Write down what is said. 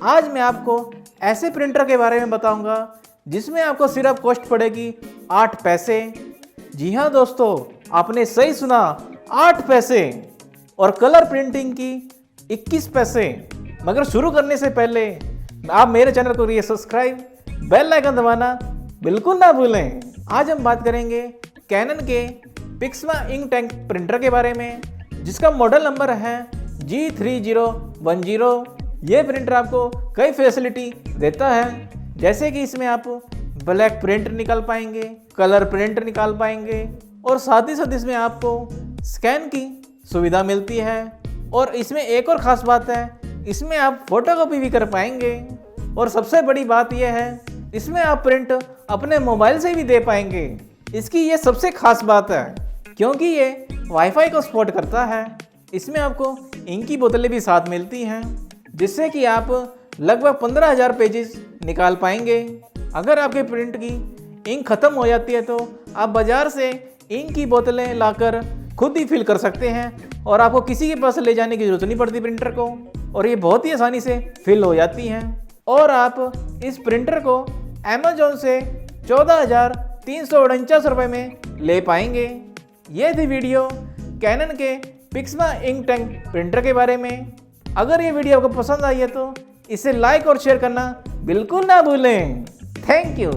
आज मैं आपको ऐसे प्रिंटर के बारे में बताऊंगा जिसमें आपको सिर्फ कॉस्ट पड़ेगी 8 पैसे। जी हाँ दोस्तों, आपने सही सुना, 8 पैसे। और कलर प्रिंटिंग की 21 पैसे। मगर शुरू करने से पहले आप मेरे चैनल को करिए सब्सक्राइब, बेल आइकन दबाना बिल्कुल ना भूलें। आज हम बात करेंगे कैनन के पिक्समा इंक टैंक प्रिंटर के बारे में, जिसका मॉडल नंबर है G3010। ये प्रिंटर आपको कई फैसिलिटी देता है, जैसे कि इसमें आप ब्लैक प्रिंट निकाल पाएंगे, कलर प्रिंट निकाल पाएंगे और साथ ही साथ इसमें आपको स्कैन की सुविधा मिलती है। और इसमें एक और ख़ास बात है, इसमें आप फोटोकॉपी भी कर पाएंगे। और सबसे बड़ी बात यह है, इसमें आप प्रिंट अपने मोबाइल से भी दे पाएंगे। इसकी ये सबसे खास बात है, क्योंकि ये वाईफाई को सपोर्ट करता है। इसमें आपको इंक की बोतलें भी साथ मिलती हैं, जिससे कि आप लगभग 15,000 पेजेस निकाल पाएंगे। अगर आपके प्रिंट की इंक ख़त्म हो जाती है तो आप बाज़ार से इंक की बोतलें लाकर खुद ही फिल कर सकते हैं और आपको किसी के पास ले जाने की जरूरत नहीं पड़ती प्रिंटर को, और ये बहुत ही आसानी से फिल हो जाती हैं। और आप इस प्रिंटर को अमेजोन से 14,349 रुपये में ले पाएंगे। ये थी वीडियो कैनन के पिक्समा इंक टैंक प्रिंटर के बारे में। अगर ये वीडियो आपको पसंद आई है तो इसे लाइक और शेयर करना बिल्कुल ना भूलें। Thank you.